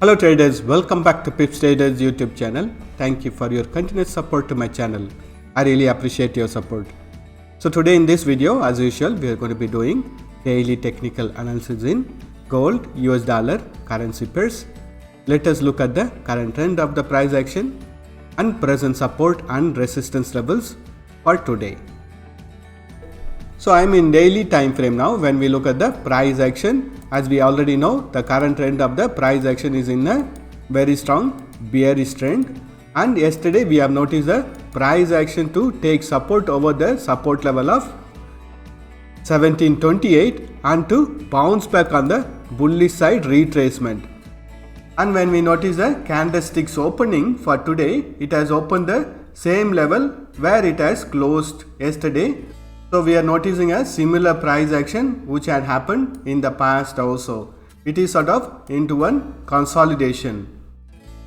Hello traders, welcome back to Pips Traders YouTube channel. Thank you for your continuous support to my channel. I really appreciate your support. So today in this video, as usual, we are going to be doing daily technical analysis in gold, US dollar, currency pairs. Let us look at the current trend of the price action and present support and resistance levels for today. So I am in daily time frame now. When we look at the price action, as we already know, the current trend of the price action is in a very strong bearish trend, and yesterday we have noticed the price action to take support over the support level of 1728 and to bounce back on the bullish side retracement. And when we notice the candlesticks opening for today, it has opened the same level where it has closed yesterday. So we are noticing a similar price action which had happened in the past also. It is sort of into one consolidation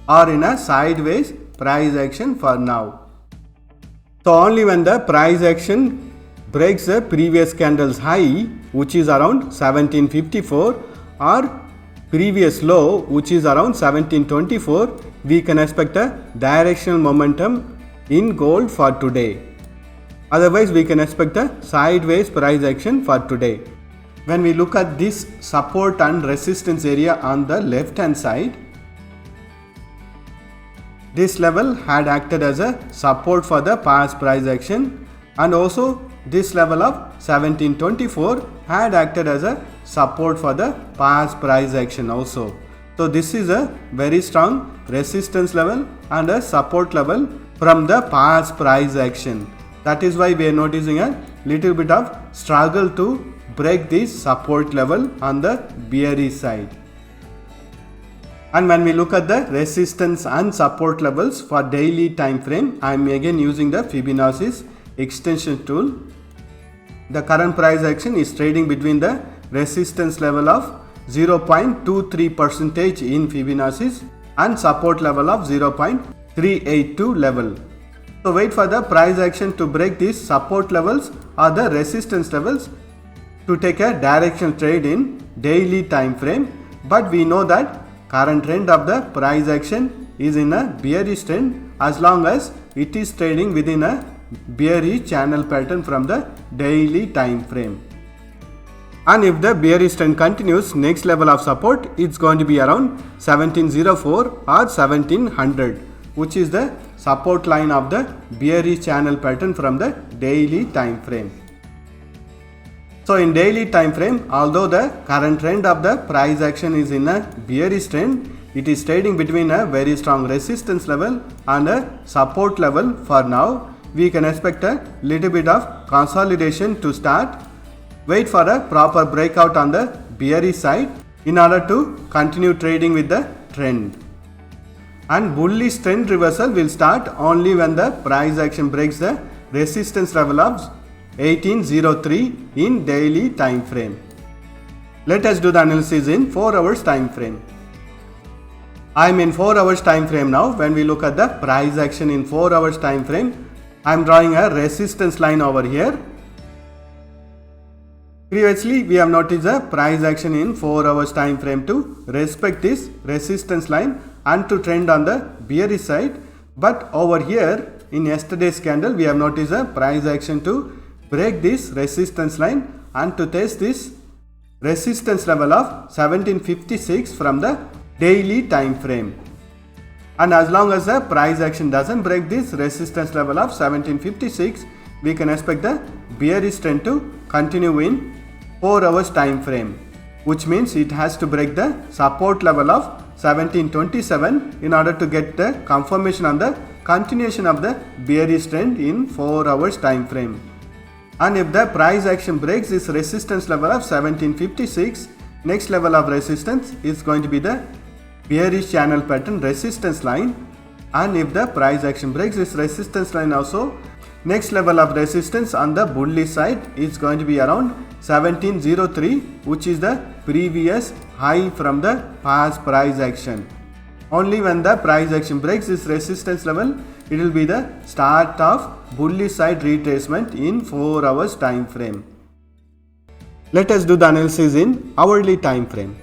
or in a sideways price action for now. So only when the price action breaks the previous candle's high, which is around 1754, or previous low, which is around 1724, we can expect a directional momentum in gold for today. Otherwise, we can expect a sideways price action for today. When we look at this support and resistance area on the left hand side, this level had acted as a support for the past price action, and also this level of 1724 had acted as a support for the past price action also. So this is a very strong resistance level and a support level from the past price action. That is why we are noticing a little bit of struggle to break this support level on the bearish side. And when we look at the resistance and support levels for daily time frame, I am again using the Fibonacci's extension tool. The current price action is trading between the resistance level of 0.23% in Fibonacci's and support level of 0.382 level. So wait for the price action to break these support levels or the resistance levels to take a directional trade in daily time frame. But we know that current trend of the price action is in a bearish trend as long as it is trading within a bearish channel pattern from the daily time frame. And if the bearish trend continues, next level of support it's going to be around 1704 or 1700, which is the support line of the bearish channel pattern from the daily time frame. So in daily time frame, although the current trend of the price action is in a bearish trend, it is trading between a very strong resistance level and a support level for now. We can expect a little bit of consolidation to start. Wait for a proper breakout on the bearish side in order to continue trading with the trend. And bullish trend reversal will start only when the price action breaks the resistance level of 1803 in daily time frame. Let us do the analysis in 4 hours time frame. I am in 4 hours time frame now. When we look at the price action in 4 hours time frame, I am drawing a resistance line over here. Previously, we have noticed a price action in 4 hours time frame to respect this resistance line and to trend on the bearish side. But over here in yesterday's candle, we have noticed a price action to break this resistance line and to test this resistance level of 1756 from the daily time frame. And as long as the price action doesn't break this resistance level of 1756, we can expect the bearish trend to continue in 4 hours time frame, which means it has to break the support level of 1727 in order to get the confirmation on the continuation of the bearish trend in 4 hours time frame. And if the price action breaks this resistance level of 1756, next level of resistance is going to be the bearish channel pattern resistance line. And if the price action breaks this resistance line also, next level of resistance on the bullish side is going to be around 1703, which is the previous high from the past price action. Only when the price action breaks this resistance level, it will be the start of bullish side retracement in 4 hours time frame. Let us do the analysis in hourly time frame.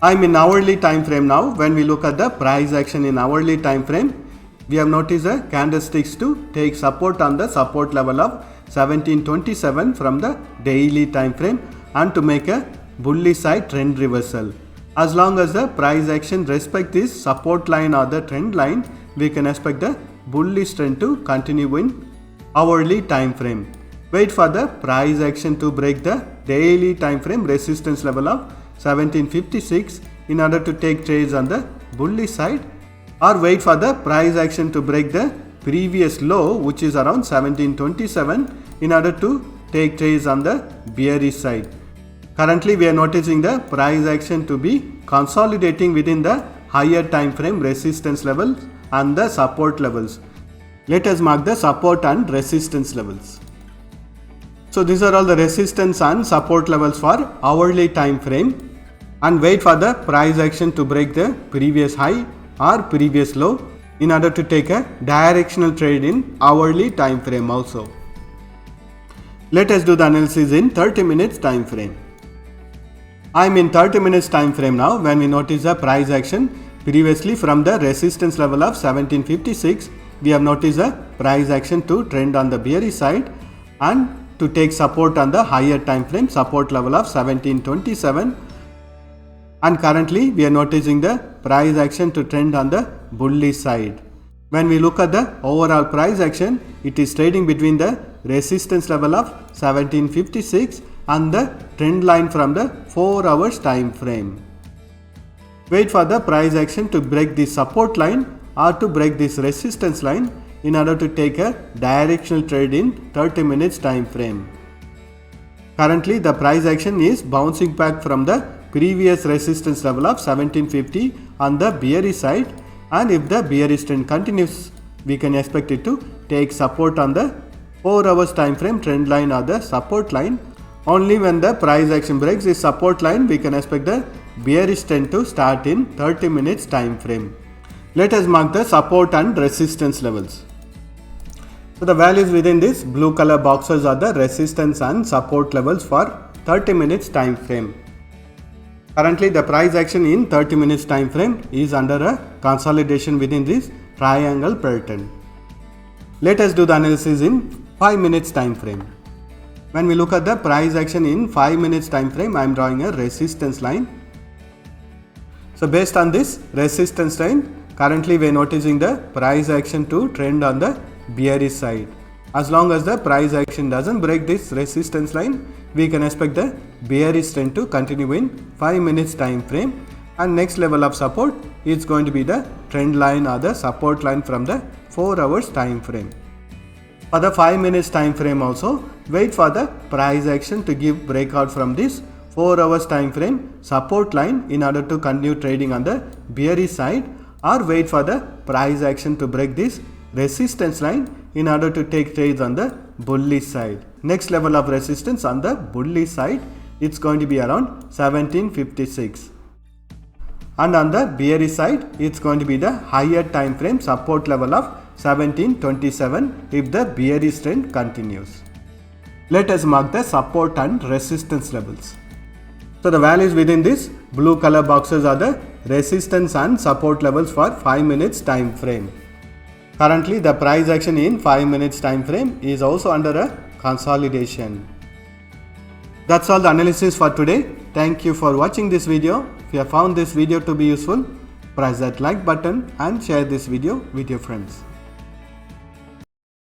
I'm in hourly time frame now. When we look at the price action in hourly time frame, we have noticed the candlesticks to take support on the support level of 1727 from the daily time frame and to make a bullish side trend reversal. As long as the price action respect this support line or the trend line, we can expect the bullish trend to continue in hourly time frame. Wait for the price action to break the daily time frame resistance level of 1756 in order to take trades on the bullish side, or wait for the price action to break the previous low, which is around 1727, in order to take trades on the bearish side. Currently we are noticing the price action to be consolidating within the higher time frame resistance levels and the support levels. Let us mark the support and resistance levels. So these are all the resistance and support levels for hourly time frame, and wait for the price action to break the previous high or previous low in order to take a directional trade in hourly time frame also. Let us do the analysis in 30 minutes time frame. I am in 30 minutes time frame now. When we notice the price action previously from the resistance level of 1756, we have noticed the price action to trend on the bearish side and to take support on the higher time frame support level of 1727, and currently we are noticing the price action to trend on the bullish side. When we look at the overall price action, it is trading between the resistance level of 1756 and the trend line from the 4 hours time frame. Wait for the price action to break this support line or to break this resistance line in order to take a directional trade in 30 minutes time frame. Currently the price action is bouncing back from the previous resistance level of 1750 on the bearish side, and if the bearish trend continues, we can expect it to take support on the 4 hours time frame trend line or the support line. Only when the price action breaks this support line, we can expect the bearish trend to start in 30 minutes time frame. Let us mark the support and resistance levels. So the values within this blue color boxes are the resistance and support levels for 30 minutes time frame. Currently the price action in 30 minutes time frame is under a consolidation within this triangle pattern. Let us do the analysis in 5 minutes time frame. When we look at the price action in 5 minutes time frame, I am drawing a resistance line. So based on this resistance line, currently we are noticing the price action to trend on the bearish side. As long as the price action doesn't break this resistance line, we can expect the bearish trend to continue in 5 minutes time frame, and next level of support is going to be the trend line or the support line from the 4 hours time frame. For the 5 minutes time frame also, wait for the price action to give breakout from this 4 hours time frame support line in order to continue trading on the bearish side, or wait for the price action to break this resistance line in order to take trades on the bullish side. Next level of resistance on the bullish side, it's going to be around 1756, and on the bearish side it's going to be the higher time frame support level of 1727 if the bearish trend continues. Let us mark the support and resistance levels. So the values within this blue color boxes are the resistance and support levels for 5 minutes time frame. Currently the price action in 5 minutes time frame is also under a consolidation. That's all the analysis for today. Thank you for watching this video. If you have found this video to be useful, press that like button and share this video with your friends.